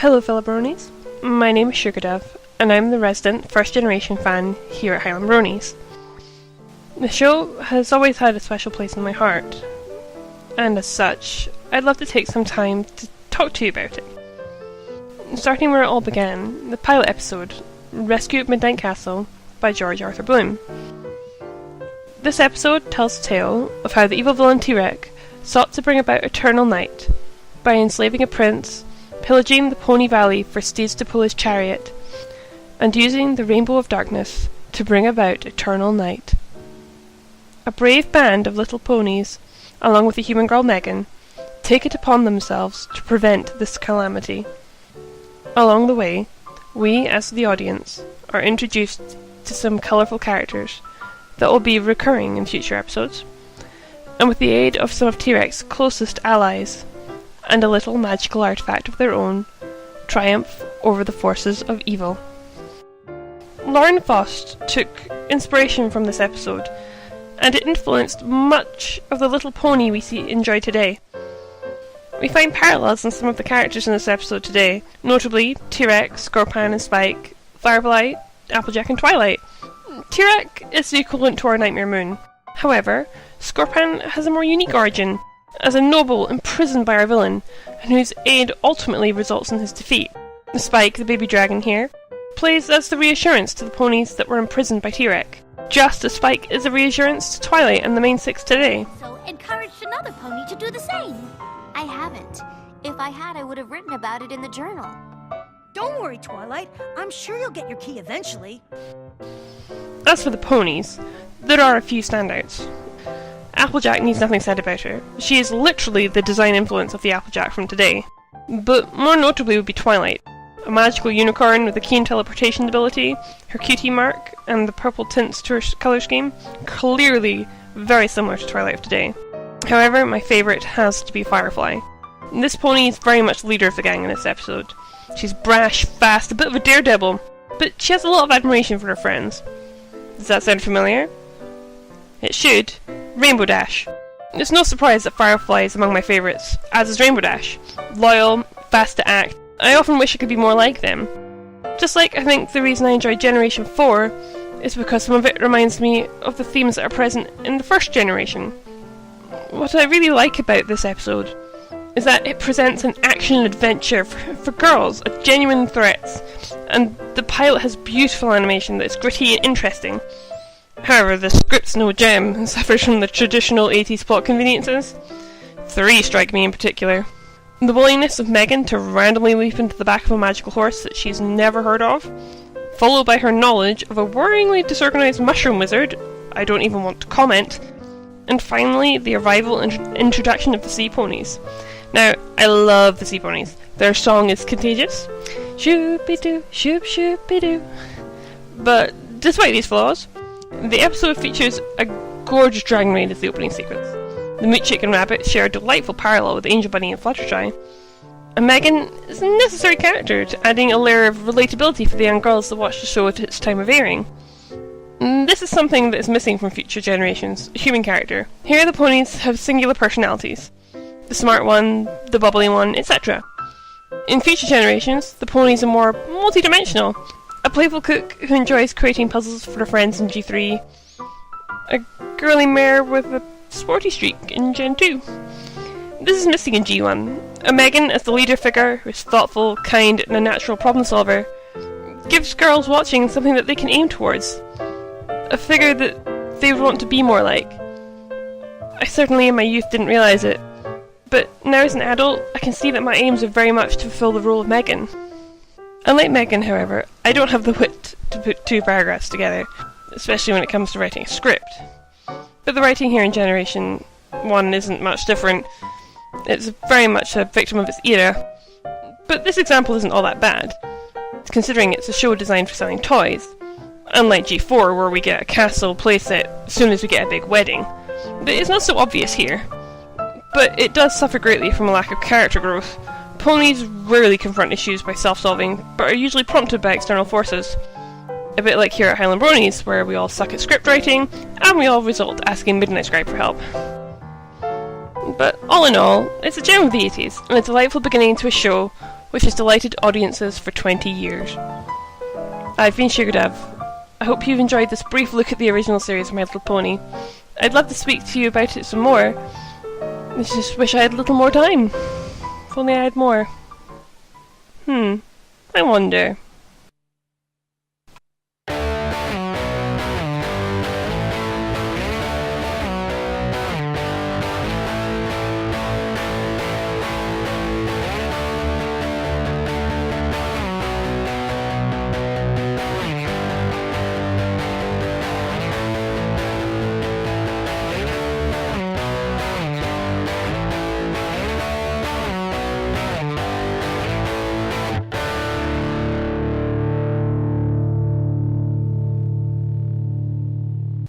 Hello fellow Bronies, my name is Sugardove, and I'm the resident first generation fan here at Highland Bronies. The show has always had a special place in my heart, and as such, I'd love to take some time to talk to you about it. Starting where it all began, the pilot episode, Rescue at Midnight Castle, by George Arthur Bloom. This episode tells the tale of how the evil villain T-Rex sought to bring about eternal night by enslaving a prince, pillaging the Pony Valley for steeds to pull his chariot, and using the Rainbow of Darkness to bring about eternal night. A brave band of little ponies, along with the human girl Megan, take it upon themselves to prevent this calamity. Along the way, we, as the audience, are introduced to some colourful characters that will be recurring in future episodes, and with the aid of some of T-Rex's closest allies, and a little magical artifact of their own, triumph over the forces of evil. Lauren Faust took inspiration from this episode, and it influenced much of the little pony we enjoy today. We find parallels in some of the characters in this episode today, notably T-Rex, Scorpan and Spike, Firefly, Applejack and Twilight. T-Rex is the equivalent to our Nightmare Moon. However, Scorpan has a more unique origin, as a noble imprisoned by our villain, and whose aid ultimately results in his defeat. Spike, the baby dragon here, plays as the reassurance to the ponies that were imprisoned by T-Rex, just as Spike is a reassurance to Twilight and the main six today. So encouraged another pony to do the same. I haven't. If I had, I would have written about it in the journal. Don't worry, Twilight. I'm sure you'll get your key eventually. As for the ponies, there are a few standouts. Applejack needs nothing said about her. She is literally the design influence of the Applejack from today. But more notably would be Twilight, a magical unicorn with a keen teleportation ability, her cutie mark, and the purple tints to her colour scheme, clearly very similar to Twilight of today. However, my favourite has to be Firefly. This pony is very much the leader of the gang in this episode. She's brash, fast, a bit of a daredevil, but she has a lot of admiration for her friends. Does that sound familiar? It should. Rainbow Dash. It's no surprise that Firefly is among my favourites, as is Rainbow Dash. Loyal, fast to act. I often wish I could be more like them. Just like I think the reason I enjoy Generation 4 is because some of it reminds me of the themes that are present in the first generation. What I really like about this episode is that it presents an action adventure for girls of genuine threats, and the pilot has beautiful animation that's gritty and interesting. However, the script's no gem and suffers from the traditional 80s plot conveniences. 3 strike me in particular. The willingness of Megan to randomly leap into the back of a magical horse that she's never heard of, followed by her knowledge of a worryingly disorganised mushroom wizard, I don't even want to comment, and finally the arrival and introduction of the sea ponies. Now, I love the sea ponies. Their song is contagious. Shoop-be-doo, shoop-shoop-be-doo. But despite these flaws, the episode features a gorgeous dragon raid as the opening sequence. The Moochick and Rabbit share a delightful parallel with Angel Bunny and Fluttershy. And Megan is a necessary character, adding a layer of relatability for the young girls that watch the show at its time of airing. This is something that is missing from future generations, a human character. Here the ponies have singular personalities. The smart one, the bubbly one, etc. In future generations, the ponies are more multi-dimensional. A playful cook who enjoys creating puzzles for her friends in G3. A girly mare with a sporty streak in Gen 2. This is missing in G1. A Megan as the leader figure, who is thoughtful, kind, and a natural problem solver, gives girls watching something that they can aim towards. A figure that they would want to be more like. I certainly in my youth didn't realise it, but now as an adult, I can see that my aims are very much to fulfill the role of Megan. Unlike Megan, however, I don't have the wit to put 2 paragraphs together, especially when it comes to writing a script. But the writing here in Generation 1 isn't much different. It's very much a victim of its era. But this example isn't all that bad, considering it's a show designed for selling toys. Unlike G4, where we get a castle playset as soon as we get a big wedding. But it's not so obvious here. But it does suffer greatly from a lack of character growth. Ponies rarely confront issues by self-solving, but are usually prompted by external forces. A bit like here at Highland Bronies, where we all suck at script writing, and we all result asking Midnight Scribe for help. But all in all, it's a gem of the 80s, and a delightful beginning to a show which has delighted audiences for 20 years. I've been Sugardav. I hope you've enjoyed this brief look at the original series of My Little Pony. I'd love to speak to you about it some more. I just wish I had a little more time. If only I had more. I wonder.